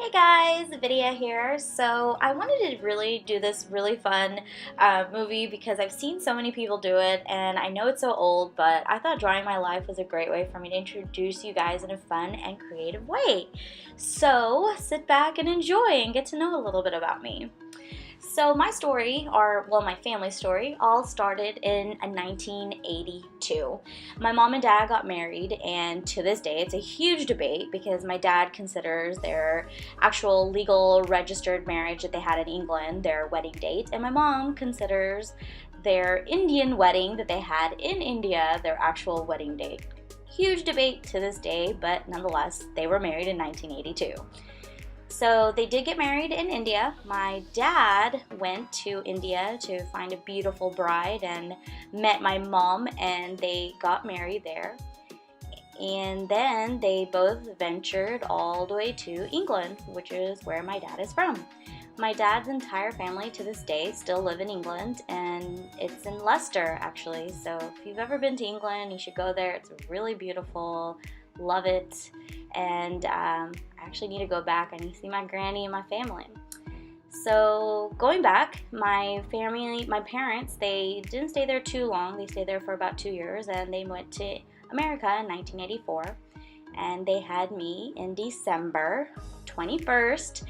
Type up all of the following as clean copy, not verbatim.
Hey guys, Vidya here. So I wanted to really do this really fun movie because I've seen so many people do it and I know it's so old, but I thought drawing my life was a great way for me to introduce you guys in a fun and creative way. So sit back and enjoy and get to know a little bit about me. So my story, or well, my family story, all started in 1982. My mom and dad got married, and to this day, it's a huge debate because my dad considers their actual legal registered marriage that they had in England their wedding date, and my mom considers their Indian wedding that they had in India their actual wedding date. Huge debate to this day, but nonetheless, they were married in 1982. So they did get married in India. My dad went to India to find a beautiful bride and met my mom, and they got married there. And then they both ventured all the way to England, which is where my dad is from. My dad's entire family to this day still live in England, and it's in Leicester actually. So if you've ever been to England, you should go there. It's really beautiful. Love it. And I actually need to go back. I need to see my granny and my family. So going back, my parents, they didn't stay there too long. They stayed there for about 2 years, and they went to America in 1984, and they had me in December 21st.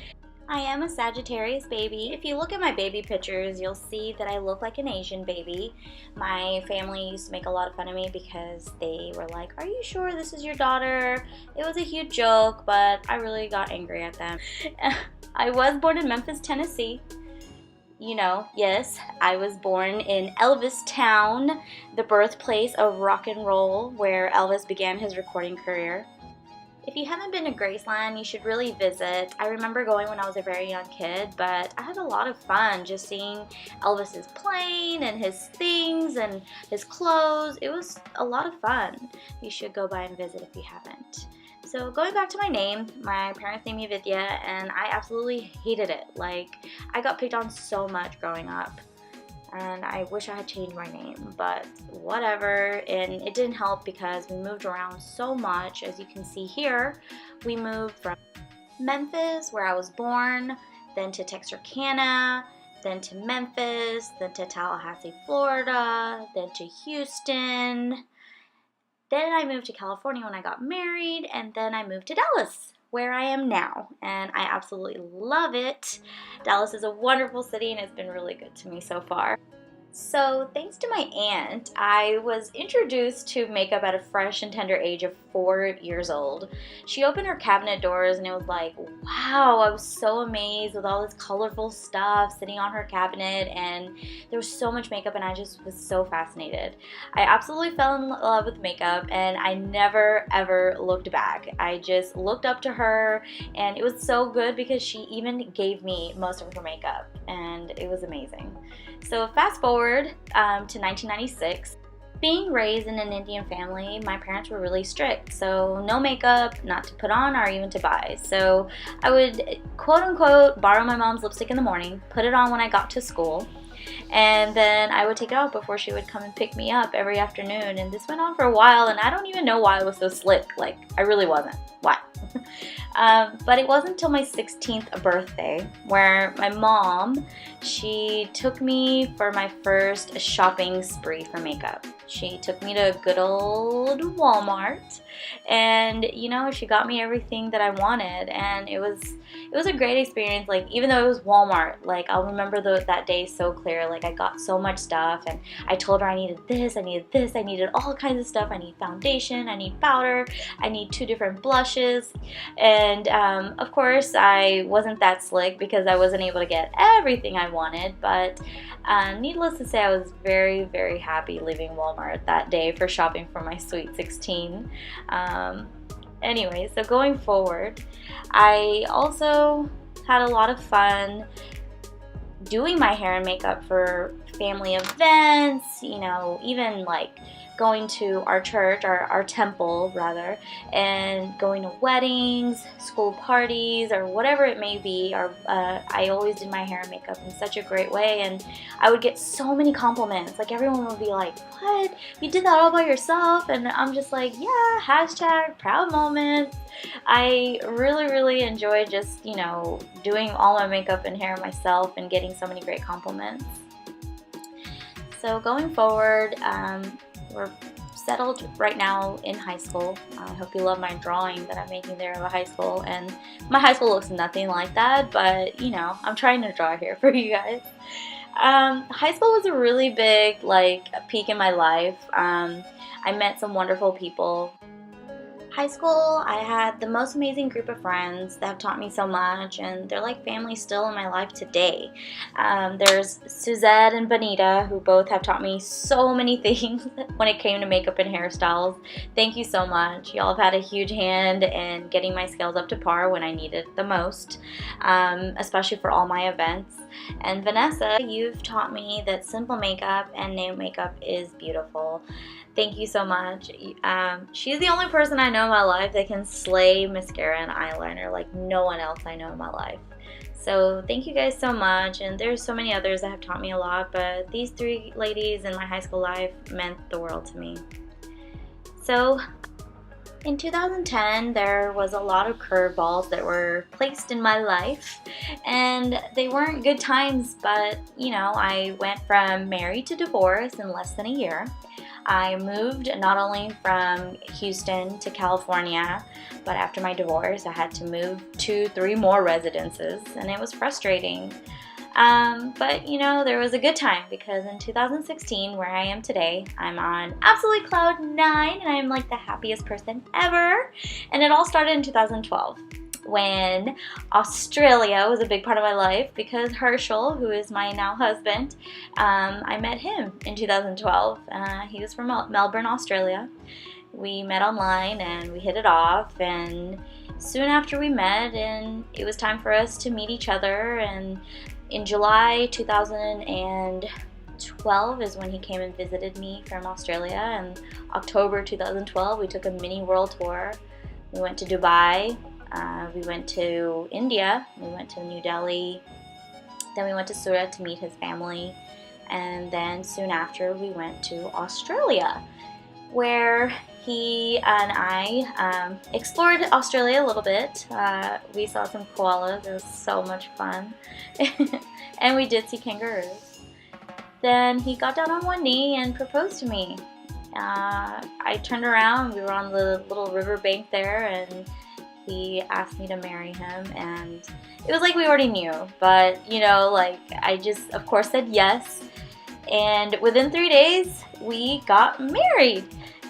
I am a Sagittarius baby. If you look at my baby pictures, you'll see that I look like an Asian baby. My family used to make a lot of fun of me because they were like, "Are you sure this is your daughter?" It was a huge joke, but I really got angry at them. I was born in Memphis, Tennessee. Yes, I was born in Elvis Town, the birthplace of rock and roll, where Elvis began his recording career. If you haven't been to Graceland, you should really visit. I remember going when I was a very young kid, but I had a lot of fun just seeing Elvis's plane and his things and his clothes. It was a lot of fun. You should go by and visit if you haven't. So going back to my name, my parents named me Vidya, and I absolutely hated it. I got picked on so much growing up. And I wish I had changed my name, but whatever. And it didn't help because we moved around so much. As you can see here, we moved from Memphis, where I was born, then to Texarkana, then to Memphis, then to Tallahassee, Florida, then to Houston. Then I moved to California when I got married, and then I moved to Dallas, where I am now, and I absolutely love it. Dallas is a wonderful city, and it's been really good to me so far. So thanks to my aunt, I was introduced to makeup at a fresh and tender age of 4 years old. She opened her cabinet doors and it was like, wow, I was so amazed with all this colorful stuff sitting on her cabinet, and there was so much makeup and I just was so fascinated. I absolutely fell in love with makeup and I never ever looked back. I just looked up to her, and it was so good because she even gave me most of her makeup, and it was amazing. So fast forward to 1996. Being raised in an Indian family, my parents were really strict. So no makeup, not to put on or even to buy. So I would quote unquote borrow my mom's lipstick in the morning, put it on when I got to school, and then I would take it off before she would come and pick me up every afternoon. And this went on for a while, and I don't even know why I was so slick. I really wasn't. Why? But it wasn't until my 16th birthday where my mom, she took me for my first shopping spree for makeup. She took me to good old Walmart, and she got me everything that I wanted, and it was a great experience. Even though it was Walmart, I'll remember that day so clear. I got so much stuff, and I told her I needed this, I needed all kinds of stuff. I need foundation, I need powder, I need 2 different blushes, and of course I wasn't that slick because I wasn't able to get everything I wanted, but needless to say, I was very, very happy leaving Walmart that day for shopping for my sweet 16. Anyway, so going forward, I also had a lot of fun doing my hair and makeup for family events, even going to our church, our temple rather, and going to weddings, school parties, or whatever it may be. I always did my hair and makeup in such a great way, and I would get so many compliments. Like, everyone would be like, "What? You did that all by yourself?" And I'm just like, yeah, hashtag proud moment. I really, really enjoy just, doing all my makeup and hair myself and getting so many great compliments. So going forward, we're settled right now in high school. I hope you love my drawing that I'm making there of a high school, and my high school looks nothing like that, but I'm trying to draw here for you guys. High school was a really big peak in my life. I met some wonderful people. High school, I had the most amazing group of friends that have taught me so much, and they're like family still in my life today. There's Suzette and Bonita, who both have taught me so many things when it came to makeup and hairstyles. Thank you so much. Y'all have had a huge hand in getting my skills up to par when I needed it the most, especially for all my events. And Vanessa, you've taught me that simple makeup and nail makeup is beautiful. Thank you so much. She's the only person I know in my life that can slay mascara and eyeliner like no one else I know in my life. So thank you guys so much, and there's so many others that have taught me a lot, but these three ladies in my high school life meant the world to me. So in 2010, there was a lot of curveballs that were placed in my life, and they weren't good times, but I went from married to divorce in less than a year. I moved not only from Houston to California, but after my divorce, I had to move 2-3 more residences, and it was frustrating. But there was a good time, because in 2016, where I am today, I'm on absolutely cloud 9, and I'm like the happiest person ever. And it all started in 2012. When Australia was a big part of my life, because Herschel, who is my now husband, I met him in 2012. He was from Melbourne, Australia. We met online and we hit it off, and soon after we met, and it was time for us to meet each other, and in July 2012 is when he came and visited me from Australia, and October 2012 we took a mini world tour. We went to Dubai. We went to India, we went to New Delhi, then we went to Surat to meet his family, and then soon after we went to Australia, where he and I explored Australia a little bit. We saw some koalas, it was so much fun, and we did see kangaroos. Then he got down on one knee and proposed to me. I turned around, we were on the little river bank there, and he asked me to marry him, and it was like we already knew, but I just of course said yes, and within 3 days we got married.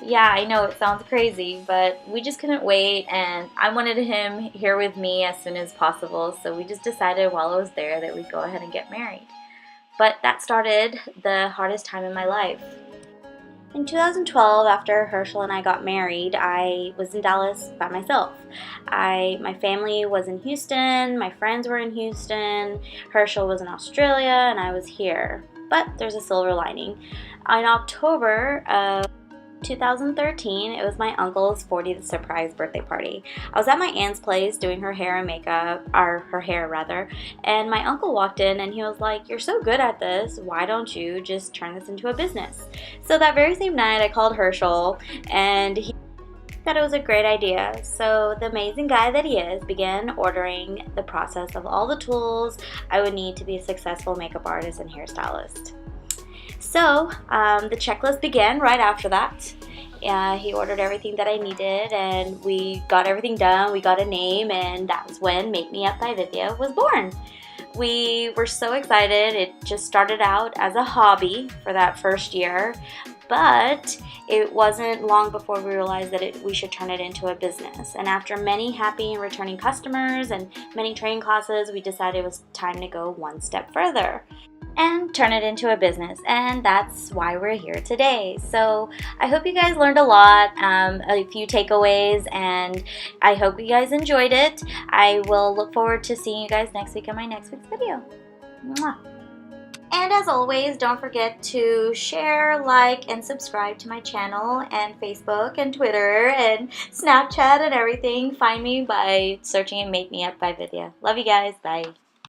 Yeah, I know it sounds crazy, but we just couldn't wait, and I wanted him here with me as soon as possible, so we just decided while I was there that we'd go ahead and get married. But that started the hardest time in my life. In 2012, after Herschel and I got married, I was in Dallas by myself. My family was in Houston, my friends were in Houston, Herschel was in Australia, and I was here. But there's a silver lining. In October of 2013, it was my uncle's 40th surprise birthday party. I was at my aunt's place doing her hair and makeup, or her hair rather, and my uncle walked in and he was like, "You're so good at this, why don't you just turn this into a business?" So that very same night I called Herschel, and he thought it was a great idea. So the amazing guy that he is began ordering the process of all the tools I would need to be a successful makeup artist and hairstylist. So the checklist began right after that. He ordered everything that I needed, and we got everything done. We got a name, and that was when Make Me Up by Vidya was born. We were so excited. It just started out as a hobby for that first year, but it wasn't long before we realized that we should turn it into a business. And after many happy and returning customers and many training classes, we decided it was time to go one step further and turn it into a business, and that's why we're here today. So I hope you guys learned a lot, a few takeaways, and I hope you guys enjoyed it. I will look forward to seeing you guys next week in my next week's video. Mwah. And as always, don't forget to share, like, and subscribe to my channel and Facebook and Twitter and Snapchat and everything. Find me by searching and Make Me Up by Vidya. Love you guys. Bye.